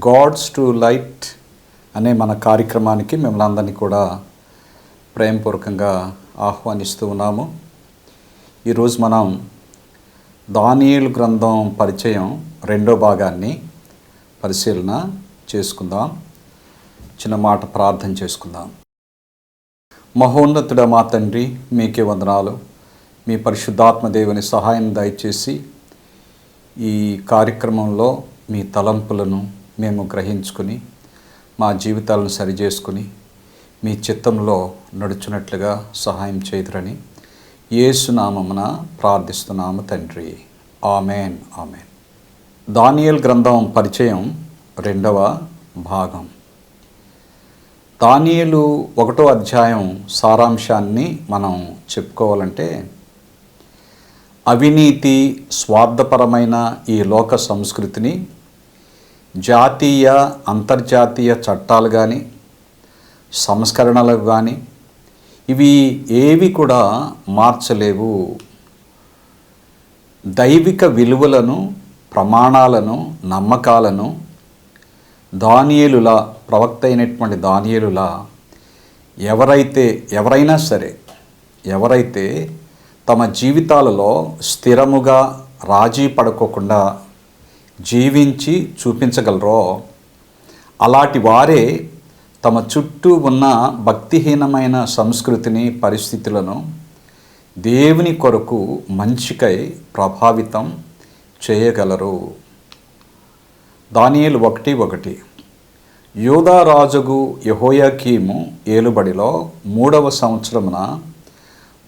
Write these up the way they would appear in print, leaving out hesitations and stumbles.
God's to light అనే మన కార్యక్రమానికి మిమ్మల్ని అందరినీ కూడా ప్రేమపూర్వకంగా ఆహ్వానిస్తూ ఉన్నాము. ఈరోజు మనం దానియేలు గ్రంథం పరిచయం రెండో భాగాన్ని పరిశీలన చేసుకుందాం. చిన్న మాట ప్రార్థన చేసుకుందాం. మహోన్నతుడ మా తండ్రి, మీకే వందనాలు. మీ పరిశుద్ధాత్మ దేవుని సహాయం దయచేసి ఈ కార్యక్రమంలో మీ తలంపులను మేము గ్రహించుకుని మా జీవితాలను సరిచేసుకుని మీ చిత్తంలో నడుచున్నట్లుగా సహాయం చేయుదురని యేసు నామమున ప్రార్థిస్తున్నాము తండ్రి. Amen amen. దానియేలు గ్రంథం పరిచయం రెండవ భాగం. దానియేలు 1వ అధ్యాయం సారాంశాన్ని మనం చెప్పుకోవాలంటే, అవినీతి, స్వార్థపరమైన ఈ లోక సంస్కృతిని జాతీయ అంతర్జాతీయ చట్టాలు కానీ సంస్కరణలకు కానీ ఇవి ఏవి కూడా మార్చలేవు. దైవిక విలువలను, ప్రమాణాలను, నమ్మకాలను దానియేలులా, ప్రవక్త అయినటువంటి దానియేలులా ఎవరైనా సరే తమ జీవితాలలో స్థిరముగా రాజీ పడుకోకుండా జీవించి చూపించగలరో అలాంటి వారే తమ చుట్టూ ఉన్న భక్తిహీనమైన సంస్కృతిని, పరిస్థితులను దేవుని కొరకు మంచికై ప్రభావితం చేయగలరు. దానియేలు 1:1. యూదా రాజుగు యెహోయాకీము ఏలుబడిలో 3వ సంవత్సరమున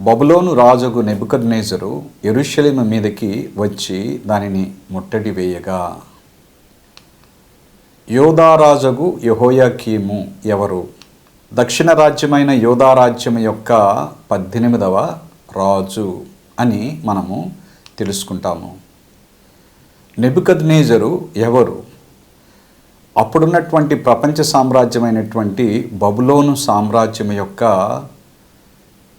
బబులోను రాజుగు నెబుకద్నెజరు యెరూషలేము మీదకి వచ్చి దానిని ముట్టడి వేయగా. యూదా రాజుగు యెహోయాకీము ఎవరు? దక్షిణ రాజ్యమైన యూదా రాజ్యం యొక్క 18వ రాజు అని మనము తెలుసుకుంటాము. నెబుకద్నెజరు ఎవరు? అప్పుడున్నటువంటి ప్రపంచ సామ్రాజ్యమైనటువంటి బబులోను సామ్రాజ్యం యొక్క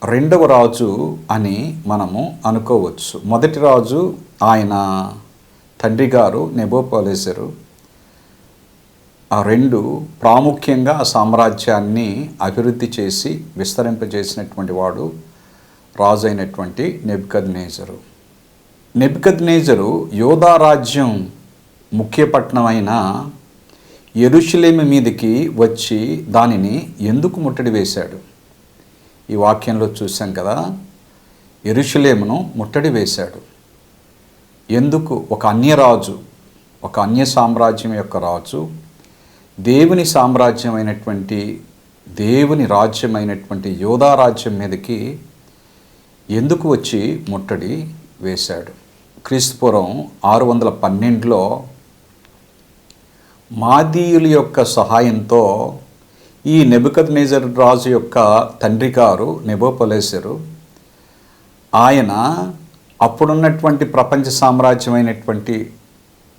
2వ రాజు అని మనము అనుకోవచ్చు. మొదటి రాజు ఆయన తండ్రి గారు నెబుకద్నెజరు. ఆ 2 ప్రాముఖ్యంగా ఆ సామ్రాజ్యాన్ని అభివృద్ధి చేసి విస్తరింపజేసినటువంటి వాడు రాజు అయినటువంటి నెబుకద్నెజరు. నెబుకద్నెజరు యూదా రాజ్యం ముఖ్య పట్టణమైన యెరూషలేము మీదకి వచ్చి దానిని ఎందుకు ముట్టడి వేశాడు? ఈ వాక్యంలో చూసాం కదా, యెరూషలేమును ముట్టడి వేశాడు. ఎందుకు? ఒక అన్యరాజు, ఒక అన్య సామ్రాజ్యం యొక్క రాజు దేవుని సామ్రాజ్యమైనటువంటి, దేవుని రాజ్యమైనటువంటి యూదా రాజ్యం మీదకి ఎందుకు వచ్చి ముట్టడి వేశాడు? క్రీస్తుపూర్వం 612లో మాదీయుల యొక్క సహాయంతో ఈ నెబుకద్నెజరు రాజు యొక్క తండ్రి గారు నెబుకద్నెజరు, ఆయన అప్పుడున్నటువంటి ప్రపంచ సామ్రాజ్యమైనటువంటి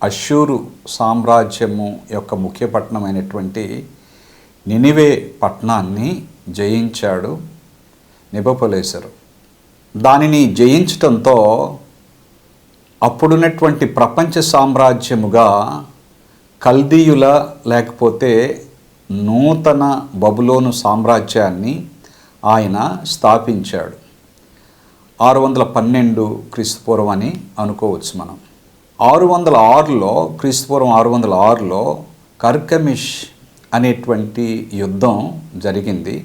అష్షూరు సామ్రాజ్యము యొక్క ముఖ్య పట్టణమైనటువంటి నినివే పట్టణాన్ని జయించాడు నెబుకద్నెజరు. దానిని జయించటంతో అప్పుడున్నటువంటి ప్రపంచ సామ్రాజ్యముగా కల్దీయుల లేకపోతే నూతన బబులోను సామ్రాజ్యాన్ని ఆయన స్థాపించాడు. 612 క్రీస్తుపూర్వం అని అనుకోవచ్చు మనం. 606లో, క్రీస్తుపూర్వం 606లో కర్కమిష్ అనేటువంటి యుద్ధం జరిగింది.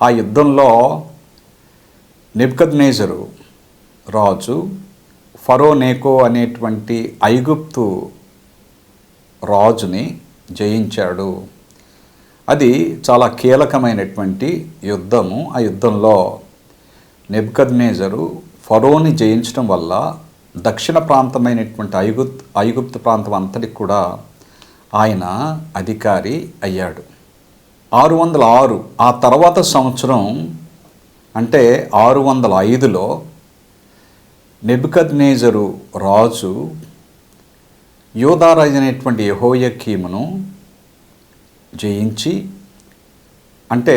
ఆ యుద్ధంలో నెబుకద్నెజరు రాజు ఫరో నెకో అనేటువంటి ఐగుప్తు రాజుని జయించాడు. అది చాలా కీలకమైనటువంటి యుద్ధము. ఆ యుద్ధంలో నెబుకద్నెజరు ఫరోని జయించడం వల్ల దక్షిణ ప్రాంతమైనటువంటి ఐగుప్తు ప్రాంతం అంతటికి కూడా ఆయన అధికారి అయ్యాడు. 606 ఆ తర్వాత సంవత్సరం అంటే 605లో నెబుకద్నెజరు రాజు యూదా రాజు అయినటువంటి యెహోయాకీమును జయించి, అంటే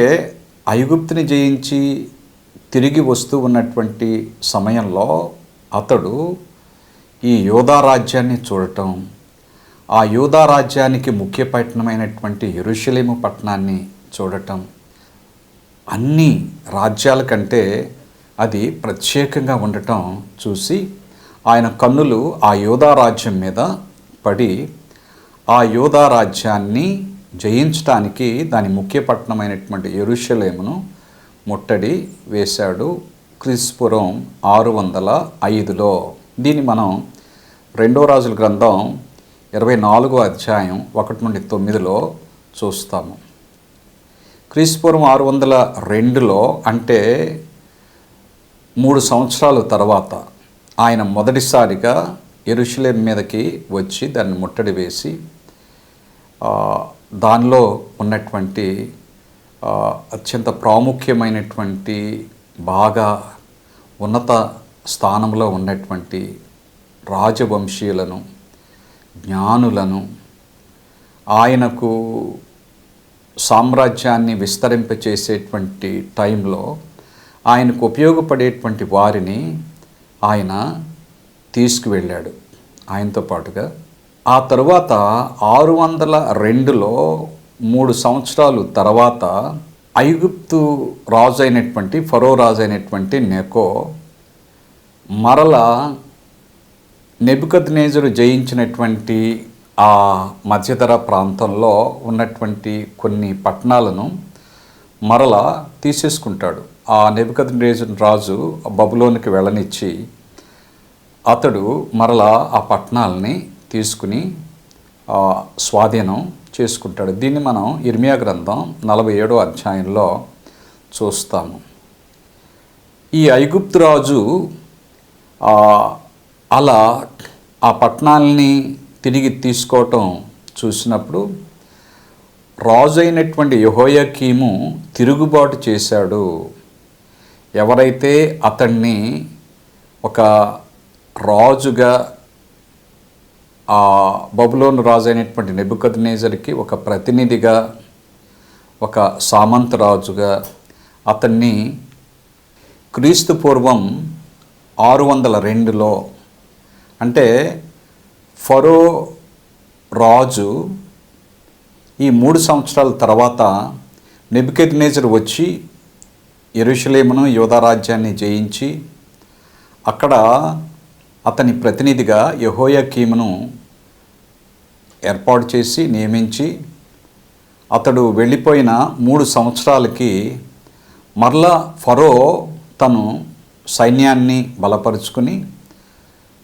ఐగుప్తుని జయించి తిరిగి వస్తూ ఉన్నటువంటి సమయంలో అతడు ఈ యూదా రాజ్యాన్ని చూడటం, ఆ యూదా రాజ్యానికి ముఖ్య పట్టణమైనటువంటి యెరూషలేము పట్టణాన్ని చూడటం, అన్ని రాజ్యాల కంటే అది ప్రత్యేకంగా ఉండటం చూసి ఆయన కన్నులు ఆ యూదా రాజ్యం మీద పడి ఆ యూదా రాజ్యాన్ని జయించడానికి దాని ముఖ్య పట్టణమైనటువంటి యెరూషలేమును ముట్టడి వేశాడు క్రీస్తుపూర్వం 605లో. దీన్ని మనం 2 రాజుల గ్రంథం 24వ అధ్యాయం 1 నుండి 9లో చూస్తాము. క్రీస్తుపూర్వం 602లో అంటే 3 సంవత్సరాల తర్వాత ఆయన మొదటిసారిగా యెరూషలేము మీదకి వచ్చి దాన్ని ముట్టడి వేసి దానిలో ఉన్నటువంటి అత్యంత ప్రాముఖ్యమైనటువంటి బాగా ఉన్నత స్థానంలో ఉన్నటువంటి రాజవంశీయులను, జ్ఞానులను, ఆయనకు సామ్రాజ్యాన్ని విస్తరింపచేసేటువంటి టైంలో ఆయనకు ఉపయోగపడేటువంటి వారిని ఆయన తీసుకువెళ్ళాడు ఆయనతో పాటుగా. ఆ తరువాత 602లో 3 సంవత్సరాలు తర్వాత ఐగుప్తు రాజు అయినటువంటి ఫరో రాజు అయినటువంటి నెకో మరలా నెబుకద్నెజరు జయించినటువంటి ఆ మధ్యధరా ప్రాంతంలో ఉన్నటువంటి కొన్ని పట్టణాలను మరలా తీసేసుకుంటాడు. ఆ నెబుకద్నెజరు రాజు బబులోనికి వెళ్ళనిచ్చి అతడు మరలా ఆ పట్టణాలని తీసుకుని స్వాధీనం చేసుకుంటాడు. దీన్ని మనం ఇర్మియా గ్రంథం 47వ అధ్యాయంలో చూస్తాము. ఈ ఐగుప్తు రాజు అలా ఆ పట్టణాలని తిరిగి తీసుకోవటం చూసినప్పుడు రాజు అయినటువంటి యెహోయాకీము తిరుగుబాటు చేశాడు. ఎవరైతే అతన్ని ఒక రాజుగా ఆ బబులోను రాజు అయినటువంటి నెబుకద్నెజరుకి ఒక ప్రతినిధిగా, ఒక సామంత రాజుగా అతన్ని క్రీస్తు పూర్వం 602లో అంటే ఫరో రాజు ఈ 3 సంవత్సరాల తర్వాత నెబుకద్నెజరు వచ్చి యెరూషలేమును యూదా రాజ్యాన్ని జయించి అక్కడ అతని ప్రతినిధిగా యెహోయాకీమును ఏర్పాటు చేసి నియమించి అతడు వెళ్ళిపోయిన 3 సంవత్సరాలకి మరలా ఫరో తను సైన్యాన్ని బలపరుచుకుని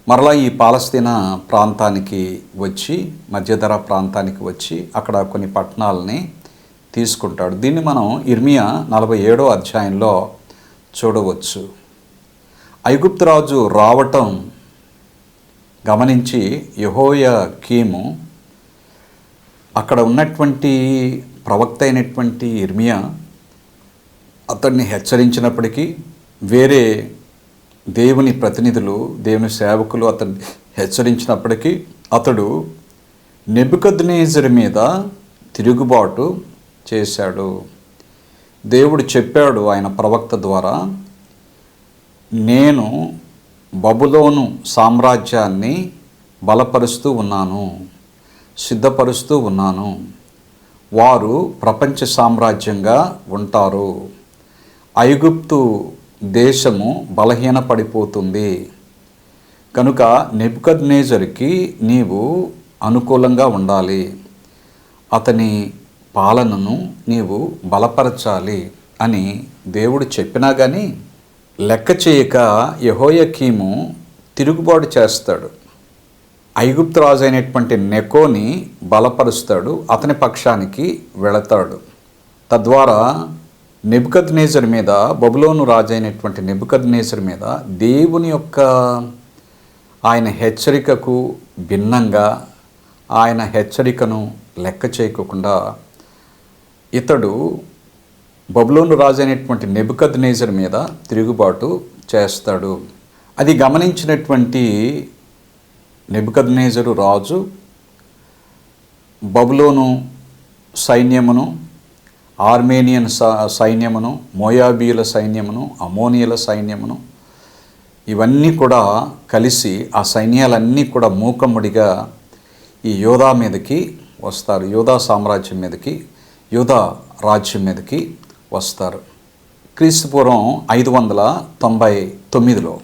మరలా ఈ పాలస్తీనా ప్రాంతానికి వచ్చి మధ్యధరా ప్రాంతానికి వచ్చి అక్కడ కొన్ని పట్టణాలని తీసుకుంటాడు. దీన్ని మనం ఇర్మియా 47వ అధ్యాయంలో చూడవచ్చు. ఐగుప్తు రాజు రావటం గమనించి యెహోయాకీము అక్కడ ఉన్నటువంటి ప్రవక్త అయినటువంటి ఇర్మియా అతన్ని హెచ్చరించినప్పటికీ, వేరే దేవుని ప్రతినిధులు, దేవుని సేవకులు అతన్ని హెచ్చరించినప్పటికీ అతడు నెబుకద్నెజరు మీద తిరుగుబాటు చేశాడు. దేవుడు చెప్పాడు ఆయన ప్రవక్త ద్వారా, నేను బబులోను సామ్రాజ్యాన్ని బలపరుస్తూ ఉన్నాను, సిద్ధపరుస్తూ ఉన్నాను. వారు ప్రపంచ సామ్రాజ్యంగా ఉంటారు. ఐగుప్తు దేశము బలహీనపడిపోతుంది. కనుక నెబుకద్నెజరుకి నీవు అనుకూలంగా ఉండాలి, అతని పాలనను నీవు బలపరచాలి అని దేవుడు చెప్పినా కానీ లెక్క చేయక యెహోయాకీము తిరుగుబాటు చేస్తాడు. ఐగుప్తు రాజు అయినటువంటి నెకోని బలపరుస్తాడు, అతని పక్షానికి వెళతాడు. తద్వారా నెబుకద్నెజరు మీద, బబులోను రాజు అయినటువంటి నెబుకద్నెజరు మీద దేవుని యొక్క ఆయన హెచ్చరికకు భిన్నంగా, ఆయన హెచ్చరికను లెక్క చేయకుండా ఇతడు బబులోను రాజు అయినటువంటి నెబుకద్నెజరు మీద తిరుగుబాటు చేస్తాడు. అది గమనించినటువంటి నెబుకద్నెజరు రాజు బబులోను సైన్యమును, ఆర్మేనియన్ సైన్యమును, మోయాబీయుల సైన్యమును, అమోనియుల సైన్యమును ఇవన్నీ కూడా కలిసి ఆ సైన్యాలన్నీ కూడా మూకముడిగా ఈ యోధా మీదకి వస్తారు. యోధా సామ్రాజ్యం మీదకి, యోధా రాజ్యం మీదకి వస్తారు. క్రీస్తుపూర్వం 599లో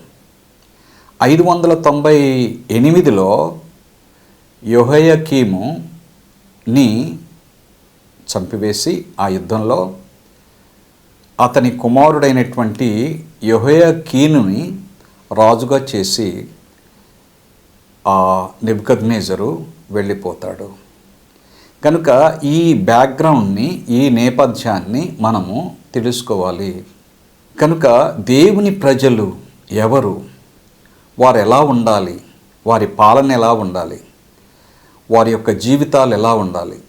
598లో యెహోయాకీముని చంపివేసి ఆ యుద్ధంలో అతని కుమారుడైనటువంటి యెహోయాకీనుని రాజుగా చేసి ఆ నెబుకద్నెజరు వెళ్ళిపోతాడు. కనుక ఈ బ్యాక్గ్రౌండ్ని, ఈ నేపథ్యాన్ని మనము తెలుసుకోవాలి. కనుక దేవుని ప్రజలు ఎవరు, వారు ఎలా ఉండాలి, వారి పాలన ఎలా ఉండాలి, వారి యొక్క జీవితాలు ఎలా ఉండాలి,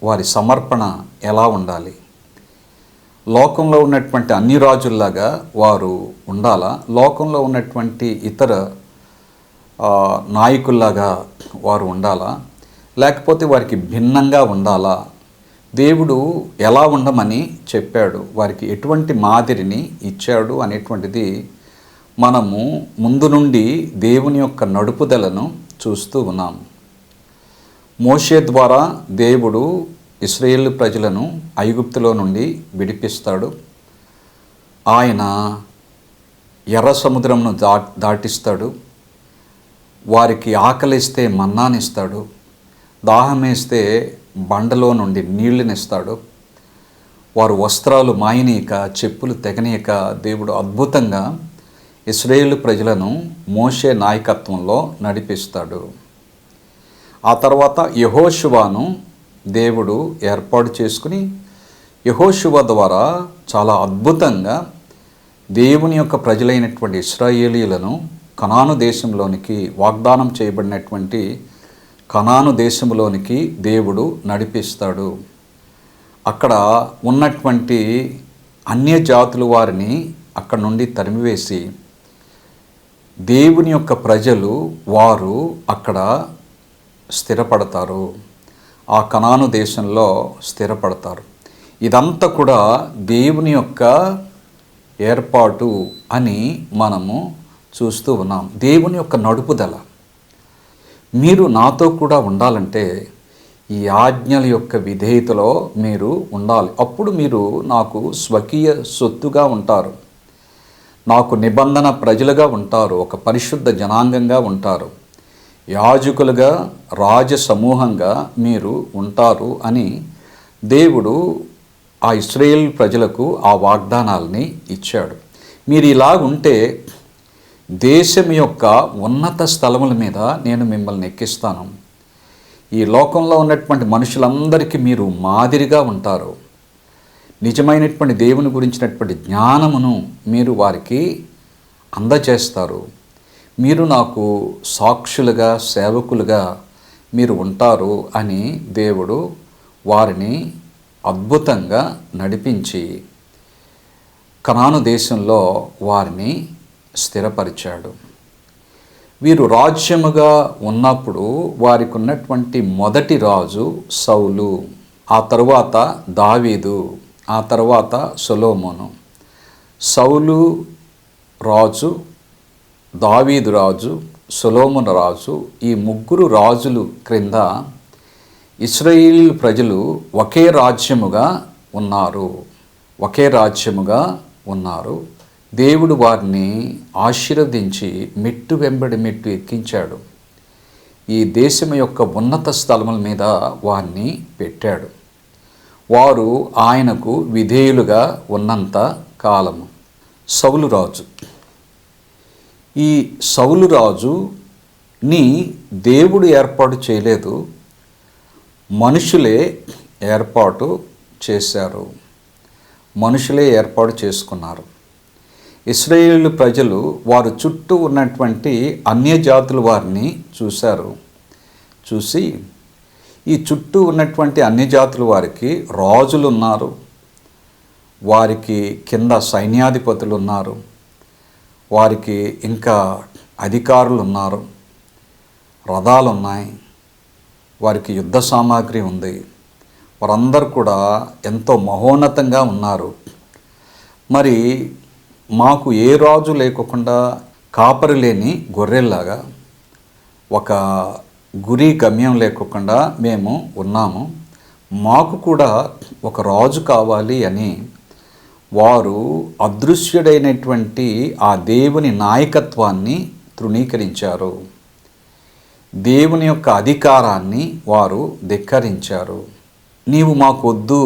వారి సమర్పణ ఎలా ఉండాలి, లోకంలో ఉన్నటువంటి అన్ని రాజుల్లాగా వారు ఉండాలా, లోకంలో ఉన్నటువంటి ఇతర నాయకుల్లాగా వారు ఉండాలా, లేకపోతే వారికి భిన్నంగా ఉండాలా, దేవుడు ఎలా ఉండమని చెప్పాడు, వారికి ఎటువంటి మాదిరిని ఇచ్చాడు అనేటువంటిది మనము ముందు నుండి దేవుని యొక్క నడుపుదలను చూస్తూ ఉన్నాము. మోషే ద్వారా దేవుడు ఇశ్రాయేలు ప్రజలను ఐగుప్తులో నుండి విడిపిస్తాడు. ఆయన ఎర్ర సముద్రంను దాటిస్తాడు. వారికి ఆకలిస్తే మన్నానిస్తాడు, దాహమేస్తే బండలో నుండి నీళ్ళనిస్తాడు. వారు వస్త్రాలు మాయనీయక, చెప్పులు తెగనీయక దేవుడు అద్భుతంగా ఇశ్రాయేలు ప్రజలను మోషే నాయకత్వంలో నడిపిస్తాడు. ఆ తర్వాత యెహోషువను దేవుడు ఏర్పాటు చేసుకుని యెహోషువ ద్వారా చాలా అద్భుతంగా దేవుని యొక్క ప్రజలైనటువంటి ఇశ్రాయేలీయులను కనాను దేశంలోనికి, వాగ్దానం చేయబడినటువంటి కనాను దేశంలోనికి దేవుడు నడిపిస్తాడు. అక్కడ ఉన్నటువంటి అన్య జాతుల వారిని అక్కడ నుండి తరిమివేసి దేవుని యొక్క ప్రజలు వారు అక్కడ స్థిరపడతారు, ఆ కనాను దేశంలో స్థిరపడతారు. ఇదంతా కూడా దేవుని యొక్క ఏర్పాటు అని మనము చూస్తూ ఉన్నాం. దేవుని యొక్క నడుపుదల. మీరు నాతో కూడా ఉండాలంటే ఈ ఆజ్ఞల యొక్క విధేయతలో మీరు ఉండాలి. అప్పుడు మీరు నాకు స్వకీయ సొత్తుగా ఉంటారు, నాకు నిబంధన ప్రజలుగా ఉంటారు, ఒక పరిశుద్ధ జనాంగంగా ఉంటారు, యాజకులుగా, రాజ సమూహంగా మీరు ఉంటారు అని దేవుడు ఆ ఇశ్రాయేల్ ప్రజలకు ఆ వాగ్దానాల్ని ఇచ్చాడు. మీరు ఇలా ఉంటే దేశం యొక్క ఉన్నత స్థలముల మీద నేను మిమ్మల్ని ఎక్కిస్తాను. ఈ లోకంలో ఉన్నటువంటి మనుషులందరికీ మీరు మాదిరిగా ఉంటారు. నిజమైనటువంటి దేవుని గురించినటువంటి జ్ఞానమును మీరు వారికి అందజేస్తారు. మీరు నాకు సాక్షులుగా, సేవకులుగా మీరు ఉంటారు అని దేవుడు వారిని అద్భుతంగా నడిపించి కనాను దేశంలో వారిని స్థిరపరిచాడు. వీరు రాజ్యముగా ఉన్నప్పుడు వారికి ఉన్నటువంటి మొదటి రాజు సౌలు, ఆ తరువాత దావీదు, ఆ తర్వాత సొలొమోను. సౌలు రాజు, దావీదు రాజు, సొలొమోను రాజు, ఈ ముగ్గురు రాజులు క్రింద ఇశ్రాయేలు ప్రజలు ఒకే రాజ్యముగా ఉన్నారు. దేవుడు వారిని ఆశీర్వదించి మెట్టు వెంబడి మెట్టు ఎక్కించాడు. ఈ దేశం యొక్క ఉన్నత స్థలముల మీద వారిని పెట్టాడు. వారు ఆయనకు విధేయులుగా ఉన్నంత కాలము. సౌలు రాజు, ఈ సౌలు రాజుని దేవుడు ఏర్పాటు చేయలేదు, మనుషులే ఏర్పాటు చేశారు, మనుషులే ఏర్పాటు చేసుకున్నారు. ఇశ్రాయేలు ప్రజలు వారు చుట్టూ ఉన్నటువంటి అన్యజాతుల వారిని చూశారు. చూసి ఈ చుట్టూ ఉన్నటువంటి అన్యజాతుల వారికి రాజులు ఉన్నారు, వారికి కింద సైన్యాధిపతులు ఉన్నారు, వారికి ఇంకా అధికారులు ఉన్నారు, రథాలు ఉన్నాయి, వారికి యుద్ధ సామాగ్రి ఉంది, వారందరూ కూడా ఎంతో మహోన్నతంగా ఉన్నారు. మరి మాకు ఏ రాజు లేకుండా కాపరి లేని గొర్రెల్లాగా ఒక గురి గమ్యం లేకుండా మేము ఉన్నాము, మాకు కూడా ఒక రాజు కావాలి అని వారు అదృశ్యుడైనటువంటి ఆ దేవుని నాయకత్వాన్ని తృణీకరించారు. దేవుని యొక్క అధికారాన్ని వారు ధిక్కరించారు. నీవు మాకు వద్దు,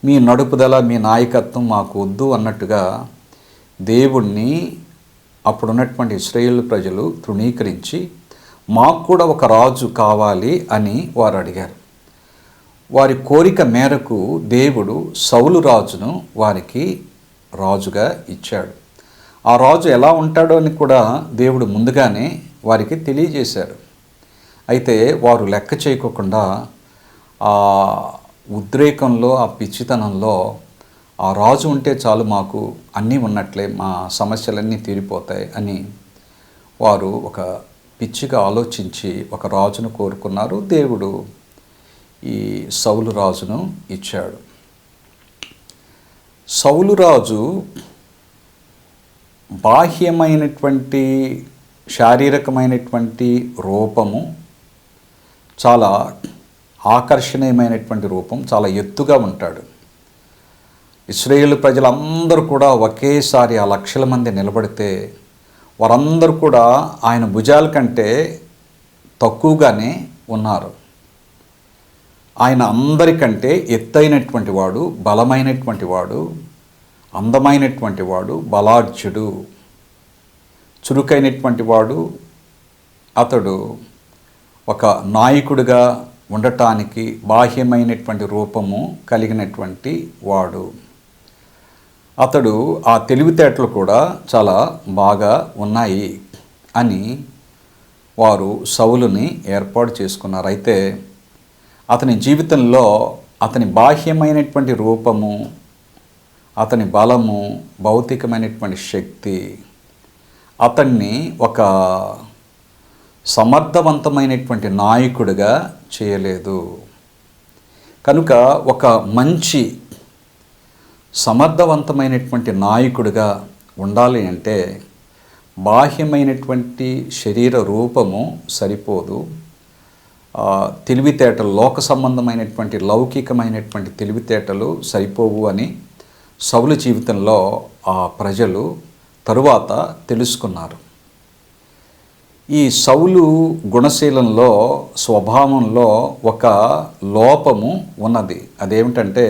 మీ నడుపుదల, మీ నాయకత్వం మాకు వద్దు అన్నట్టుగా దేవుణ్ణి అప్పుడున్నటువంటి ఇశ్రాయేలు ప్రజలు తృణీకరించి మాకు కూడా ఒక రాజు కావాలి అని వారు అడిగారు. వారి కోరిక మేరకు దేవుడు సౌలు రాజును వారికి రాజుగా ఇచ్చాడు. ఆ రాజు ఎలా ఉంటాడో అని కూడా దేవుడు ముందుగానే వారికి తెలియజేశాడు. అయితే వారు లెక్క చేయకుండా ఆ ఉద్రేకంలో, ఆ పిచ్చితనంలో ఆ రాజు ఉంటే చాలు, మాకు అన్నీ ఉన్నట్లే, మా సమస్యలన్నీ తీరిపోతాయి అని వారు ఒక పిచ్చిగా ఆలోచించి ఒక రాజును కోరుకున్నారు. దేవుడు ఈ సౌలు రాజును ఇచ్చాడు. సౌలు రాజు బాహ్యమైనటువంటి శారీరకమైనటువంటి రూపము చాలా ఆకర్షణీయమైనటువంటి రూపం, చాలా ఎత్తుగా ఉంటాడు. ఇశ్రాయేలు ప్రజలందరూ కూడా ఒకేసారి ఆ లక్షల మంది నిలబడితే వారందరూ కూడా ఆయన భుజాల కంటే తక్కువగానే ఉన్నారు. ఆయన అందరికంటే ఎత్తైనటువంటి వాడు, బలమైనటువంటి వాడు, అందమైనటువంటి వాడు, బలాఢ్యుడు, చురుకైనటువంటి వాడు. అతడు ఒక నాయకుడిగా ఉండటానికి బాహ్యమైనటువంటి రూపము కలిగినటువంటి వాడు. అతడు ఆ తెలివితేటలు కూడా చాలా బాగా ఉన్నాయి అని వారు సౌలుని ఏర్పాటు చేసుకున్నారు. అయితే అతని జీవితంలో అతని బాహ్యమైనటువంటి రూపము, అతని బలము, భౌతికమైనటువంటి శక్తి అతన్ని ఒక సమర్థవంతమైనటువంటి నాయకుడిగా చేయలేదు. కనుక ఒక మంచి సమర్థవంతమైనటువంటి నాయకుడిగా ఉండాలి అంటే బాహ్యమైనటువంటి శరీర రూపము సరిపోదు. తెలివితేటలు, లోక సంబంధమైనటువంటి లౌకికమైనటువంటి తెలివితేటలు సరిపోవు అని సౌలు జీవితంలో ఆ ప్రజలు తరువాత తెలుసుకున్నారు. ఈ సౌలు గుణశీలంలో, స్వభావంలో ఒక లోపము ఉన్నది. అదేమిటంటే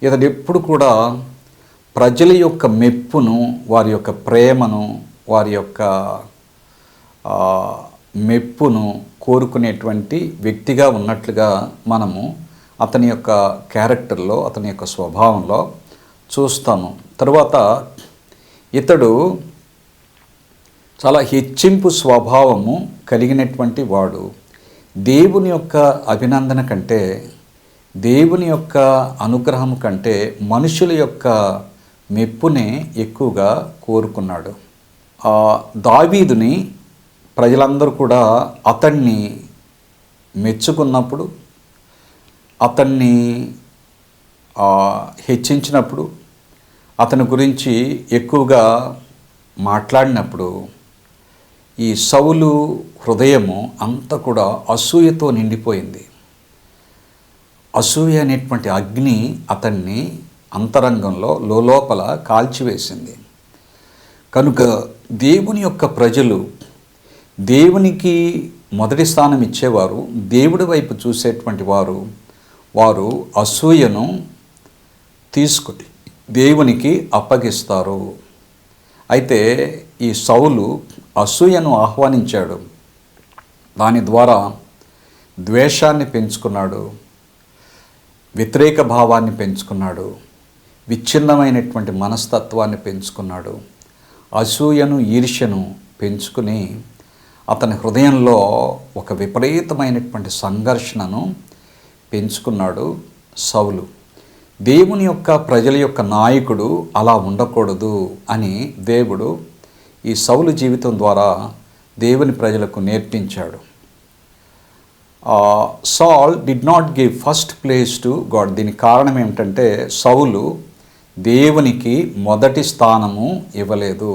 ఇతడు ఎప్పుడు కూడా ప్రజల యొక్క మెప్పును, వారి యొక్క ప్రేమను, వారి యొక్క మెప్పును కోరుకునేటువంటి వ్యక్తిగా ఉన్నట్లుగా మనము అతని యొక్క క్యారెక్టర్లో, అతని యొక్క స్వభావంలో చూస్తాము. తరువాత ఇతడు చాలా హెచ్చింపు స్వభావము కలిగినటువంటి వాడు. దేవుని యొక్క అభినందన కంటే, దేవుని యొక్క అనుగ్రహం కంటే మనుషుల యొక్క మెప్పునే ఎక్కువగా కోరుకున్నాడు. దావీదుని ప్రజలందరూ కూడా అతన్ని మెచ్చుకున్నప్పుడు, అతన్ని హెచ్చించినప్పుడు, అతని గురించి ఎక్కువగా మాట్లాడినప్పుడు ఈ సౌలు హృదయము అంతా కూడా అసూయతో నిండిపోయింది. అసూయ అనేటువంటి అగ్ని అతన్ని అంతరంగంలో లోపల కాల్చివేసింది. కనుక దేవుని యొక్క ప్రజలు దేవునికి మొదటి స్థానం ఇచ్చేవారు, దేవుడి వైపు చూసేటువంటి వారు అసూయను తీసుకుని దేవునికి అప్పగిస్తారు. అయితే ఈ సౌలు అసూయను ఆహ్వానించాడు. దాని ద్వారా ద్వేషాన్ని పెంచుకున్నాడు, వ్యతిరేక భావాన్ని పెంచుకున్నాడు, విచ్ఛిన్నమైనటువంటి మనస్తత్వాన్ని పెంచుకున్నాడు, అసూయను, ఈర్ష్యను పెంచుకుని అతని హృదయంలో ఒక విపరీతమైనటువంటి సంఘర్షణను పెంచుకున్నాడు సౌలు. దేవుని యొక్క ప్రజల యొక్క నాయకుడు అలా ఉండకూడదు అని దేవుడు ఈ సౌలు జీవితం ద్వారా దేవుని ప్రజలకు నేర్పించాడు. సాల్ did not give first place to God. దీనికి కారణం ఏమిటంటే సౌలు దేవునికి మొదటి స్థానము ఇవ్వలేదు.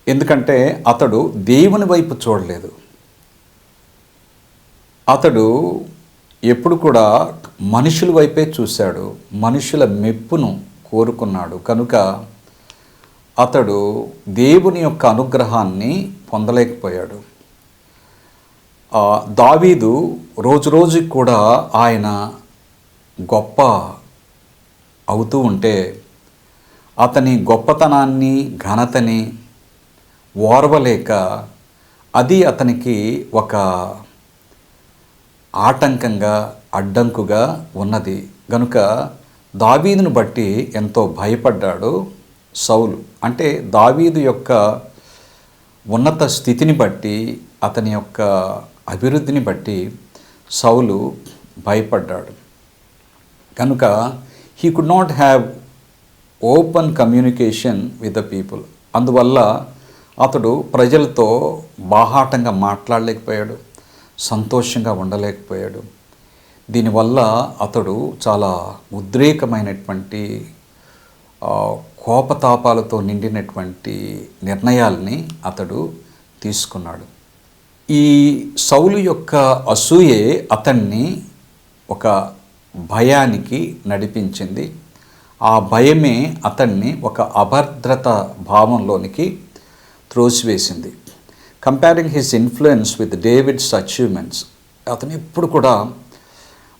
ఎందుకంటే అతడు దేవుని వైపు చూడలేదు. అతడు ఎప్పుడు కూడా మనుషుల వైపే చూశాడు, మనుషుల మెప్పును కోరుకున్నాడు. కనుక అతడు దేవుని యొక్క అనుగ్రహాన్ని పొందలేకపోయాడు. దావీదు రోజురోజుకి కూడా ఆయన గొప్ప అవుతూ ఉంటే అతని గొప్పతనాన్ని ఘనతని ఓర్వలేక అది అతనికి ఒక ఆటంకంగా అడ్డంకుగా ఉన్నది. గనుక దావీదును బట్టి ఎంతో భయపడ్డాడు సౌలు. అంటే దావీదు యొక్క ఉన్నత స్థితిని బట్టి, అతని యొక్క అభివృద్ధిని బట్టి సౌలు భయపడ్డాడు. కనుక he could not have open communication with the people. అందువల్ల అతడు ప్రజలతో బాహాటంగా మాట్లాడలేకపోయాడు, సంతోషంగా ఉండలేకపోయాడు. దీనివల్ల అతడు చాలా ఉద్రేకమైనటువంటి కోపతాపాలతో నిండినటువంటి నిర్ణయాల్ని అతడు తీసుకున్నాడు. ఈ సౌలు యొక్క అసూయే అతన్ని ఒక భయానికి నడిపించింది. ఆ భయమే అతన్ని ఒక అభద్రత భావంలోనికి త్రోసివేసింది. Comparing his influence with David's achievements, అతను ఎప్పుడు కూడా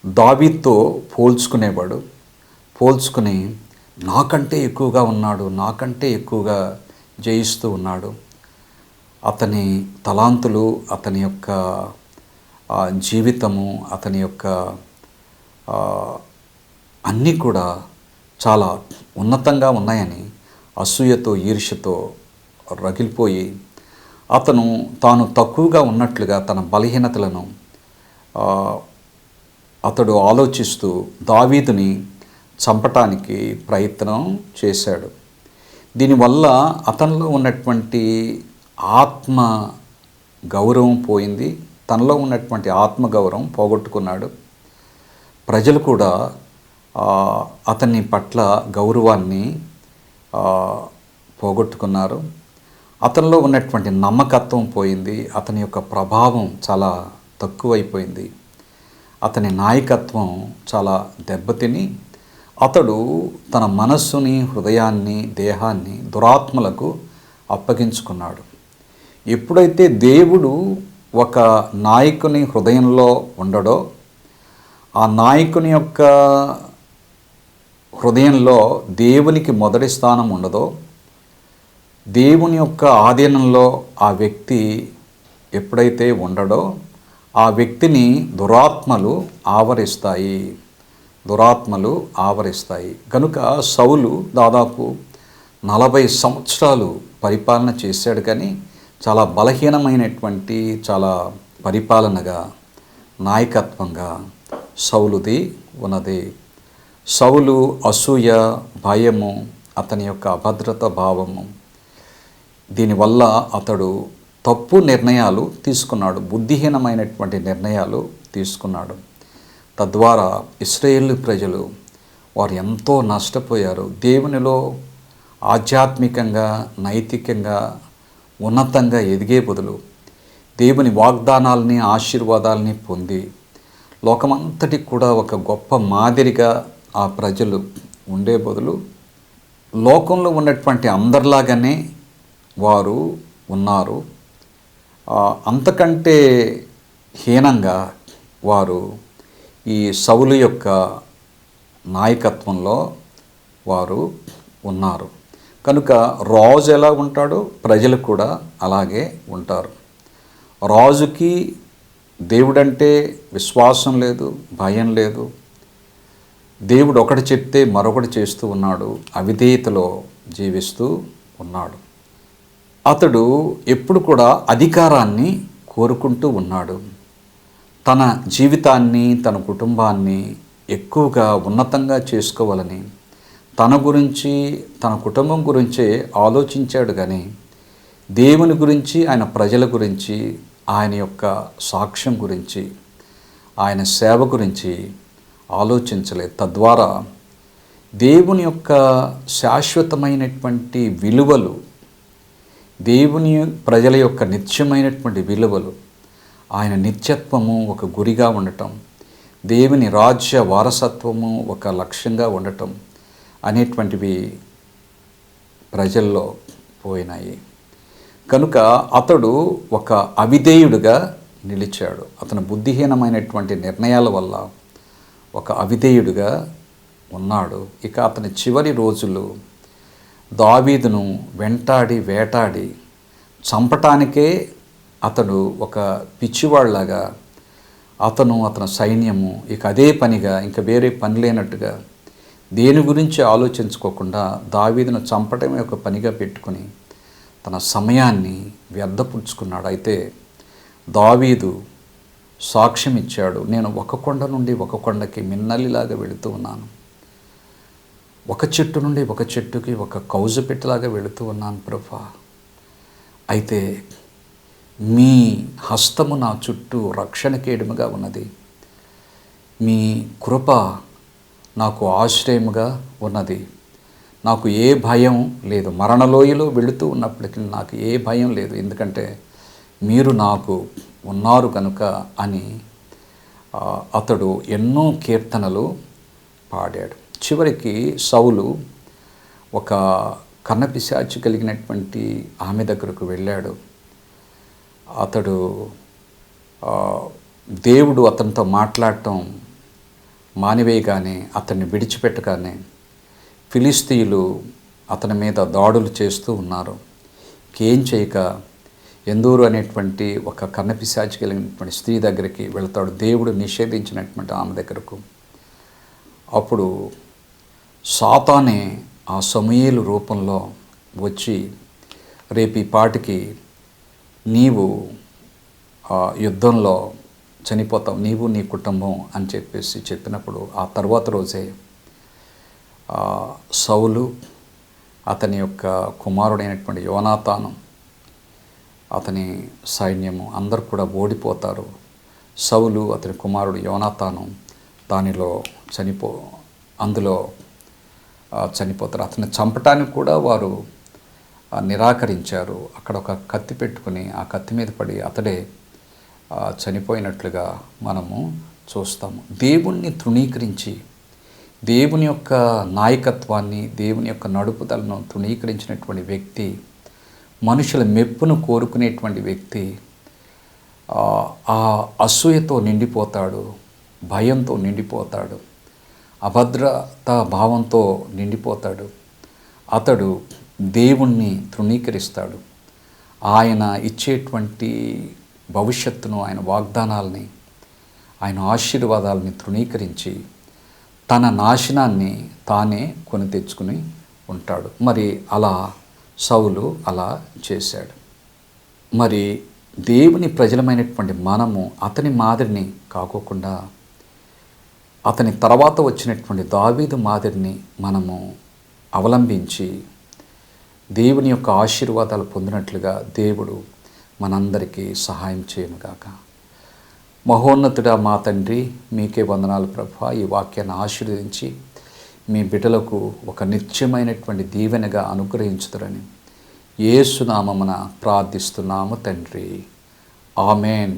దావీదుతో పోల్చుకుని నాకంటే ఎక్కువగా ఉన్నాడు, నాకంటే ఎక్కువగా జయిస్తూ ఉన్నాడు. అతని తలాంతులు, అతని యొక్క జీవితము, అతని యొక్క అన్నీ కూడా చాలా ఉన్నతంగా ఉన్నాయని అసూయతో ఈర్ష్యతో రగిలిపోయి అతను తాను తక్కువగా ఉన్నట్లుగా తన బలహీనతలను అతడు ఆలోచిస్తూ దావీదుని చంపటానికి ప్రయత్నం చేశాడు. దీనివల్ల అతనిలో ఉన్నటువంటి ఆత్మ గౌరవం పోయింది, తనలో ఉన్నటువంటి ఆత్మగౌరవం పోగొట్టుకున్నాడు. ప్రజలు కూడా అతని పట్ల గౌరవాన్ని పోగొట్టుకున్నారు. అతనిలో ఉన్నటువంటి నమ్మకత్వం పోయింది, అతని యొక్క ప్రభావం చాలా తక్కువైపోయింది, అతని నాయకత్వం చాలా దెబ్బతిని అతడు తన మనస్సుని, హృదయాన్ని, దేహాన్ని దురాత్మలకు అప్పగించుకున్నాడు. ఎప్పుడైతే దేవుడు ఒక నాయకుని హృదయంలో ఉండడో, ఆ నాయకుని యొక్క హృదయంలో దేవునికి మొదటి స్థానం ఉండదో, దేవుని యొక్క ఆధీనంలో ఆ వ్యక్తి ఎప్పుడైతే ఉండడో ఆ వ్యక్తిని దురాత్మలు ఆవరిస్తాయి. కనుక సౌలు దాదాపు 40 సంవత్సరాలు పరిపాలన చేశాడు. కానీ చాలా బలహీనమైనటువంటి చాలా పరిపాలనగా, నాయకత్వంగా సౌలుది ఉన్నది. సౌలు అసూయ, భయము, అతని యొక్క అభద్రత భావము, దీనివల్ల అతడు తప్పు నిర్ణయాలు తీసుకున్నాడు, బుద్ధిహీనమైనటువంటి నిర్ణయాలు తీసుకున్నాడు. తద్వారా ఇశ్రాయేలు ప్రజలు వారు ఎంతో నష్టపోయారు. దేవునిలో ఆధ్యాత్మికంగా, నైతికంగా ఉన్నతంగా ఎదిగే బదులు దేవుని వాగ్దానాలని, ఆశీర్వాదాలని పొంది లోకమంతటికి కూడా ఒక గొప్ప మాదిరిగా ఆ ప్రజలు ఉండే బదులు లోకంలో ఉన్నటువంటి అందరిలాగానే వారు ఉన్నారు. అంతకంటే హీనంగా వారు ఈ సౌలు యొక్క నాయకత్వంలో వారు ఉన్నారు. కనుక రాజు ఎలా ఉంటాడో ప్రజలు కూడా అలాగే ఉంటారు. రాజుకి దేవుడంటే విశ్వాసం లేదు, భయం లేదు. దేవుడు ఒకటి చెప్తే మరొకటి చేస్తూ ఉన్నాడు, అవిధేయతలో జీవిస్తూ ఉన్నాడు. అతడు ఎప్పుడు కూడా అధికారాన్ని కోరుకుంటూ ఉన్నాడు. తన జీవితాన్ని, తన కుటుంబాన్ని ఎక్కువగా ఉన్నతంగా చేసుకోవాలని తన గురించి, తన కుటుంబం గురించే ఆలోచించాడు. కానీ దేవుని గురించి, ఆయన ప్రజల గురించి, ఆయన యొక్క సాక్ష్యం గురించి, ఆయన సేవ గురించి ఆలోచించలేదు. తద్వారా దేవుని యొక్క శాశ్వతమైనటువంటి విలువలు, దేవుని ప్రజల యొక్క నిత్యమైనటువంటి విలువలు, ఆయన నిత్యత్వము ఒక గురిగా ఉండటం, దేవుని రాజ్య వారసత్వము ఒక లక్ష్యంగా ఉండటం అనేటువంటివి ప్రజల్లో పోయినాయి. కనుక అతడు ఒక అవిధేయుడుగా నిలిచాడు. అతను బుద్ధిహీనమైనటువంటి నిర్ణయాల వల్ల ఒక అవిధేయుడుగా ఉన్నాడు. ఇక అతని చివరి రోజులు దావీదును వెంటాడి వేటాడి చంపటానికే అతడు ఒక పిచ్చివాళ్లాగా, అతని సైన్యము ఇక అదే పనిగా, ఇంకా వేరే పని లేనట్టుగా, దేని గురించి ఆలోచించుకోకుండా దావీదును చంపటమే ఒక పనిగా పెట్టుకుని తన సమయాన్ని వ్యర్థపుచ్చుకున్నాడు. అయితే దావీదు సాక్ష్యం ఇచ్చాడు, నేను ఒక కొండ నుండి ఒక కొండకి మిన్నలిలాగా వెళుతూ ఉన్నాను, ఒక చెట్టు నుండి ఒక చెట్టుకి ఒక కౌజుపెట్టులాగా వెళుతూ ఉన్నాను ప్రభా. అయితే మీ హస్తము నా చుట్టూ రక్షణ కేడముగా ఉన్నది, మీ కృప నాకు ఆశ్రయముగా ఉన్నది, నాకు ఏ భయం లేదు. మరణలోయలో వెళుతూ ఉన్నప్పటికీ నాకు ఏ భయం లేదు, ఎందుకంటే మీరు నాకు ఉన్నారు కనుక అని అతడు ఎన్నో కీర్తనలు పాడాడు. చివరికి సౌలు ఒక కన్నపిశాచి కలిగినటువంటి ఆమె దగ్గరకు వెళ్ళాడు. అతడు దేవుడు అతనితో మాట్లాడటం మానివేయగానే, అతన్ని విడిచిపెట్టగానే ఫిలిస్తీయులు అతని మీద దాడులు చేస్తూ ఉన్నారు. ఇంకేం చేయక ఎందూరు అనేటువంటి ఒక కన్నపిశాచి కలిగినటువంటి స్త్రీ దగ్గరికి వెళతాడు, దేవుడు నిషేధించినటువంటి ఆమె దగ్గరకు. అప్పుడు సాతానే ఆ సమూయేలు రూపంలో వచ్చి, రేపు ఈ పాటికి నీవు యుద్ధంలో చనిపోతావు, నీవు నీ కుటుంబం అని చెప్పినప్పుడు ఆ తర్వాత రోజే సౌలు, అతని యొక్క కుమారుడైనటువంటి యోనాతాను, అతని సైన్యము అందరూ కూడా ఓడిపోతారు. సౌలు, అతని కుమారుడు యోనాతాను అందులో చనిపోతారు. అతన్ని చంపటానికి కూడా వారు నిరాకరించారు. అక్కడ ఒక కత్తి పెట్టుకుని ఆ కత్తి మీద పడి అతడే చనిపోయినట్లుగా మనము చూస్తాము. దేవుణ్ణి తృణీకరించి, దేవుని యొక్క నాయకత్వాన్ని, దేవుని యొక్క నడుపుదలను తృణీకరించినటువంటి వ్యక్తి, మనుషుల మెప్పును కోరుకునేటువంటి వ్యక్తి ఆ అసూయతో నిండిపోతాడు, భయంతో నిండిపోతాడు, అభద్రతా భావంతో నిండిపోతాడు. అతడు దేవుణ్ణి తృణీకరిస్తాడు. ఆయన ఇచ్చేటువంటి భవిష్యత్తును, ఆయన వాగ్దానాల్ని, ఆయన ఆశీర్వాదాలని తృణీకరించి తన నాశనాన్ని తానే కొని తెచ్చుకుని ఉంటాడు. మరి అలా సౌలు అలా చేశాడు. మరి దేవుని ప్రజలమైనటువంటి మనము అతని మాదిరిని కాకోకుండా అతని తర్వాత వచ్చినటువంటి దావీదు మాదిరిని మనము అవలంబించి దేవుని యొక్క ఆశీర్వాదాలు పొందినట్లుగా దేవుడు మనందరికీ సహాయం చేయనుగాక. మహోన్నతుడా మా తండ్రి, మీకే వందనాలు ప్రభా. ఈ వాక్యాన్ని ఆశీర్వదించి మీ బిడ్డలకు ఒక నిత్యమైనటువంటి దీవెనగా అనుగ్రహించుతారని యేసు నామమున ప్రార్థిస్తున్నాము తండ్రి. ఆమెన్.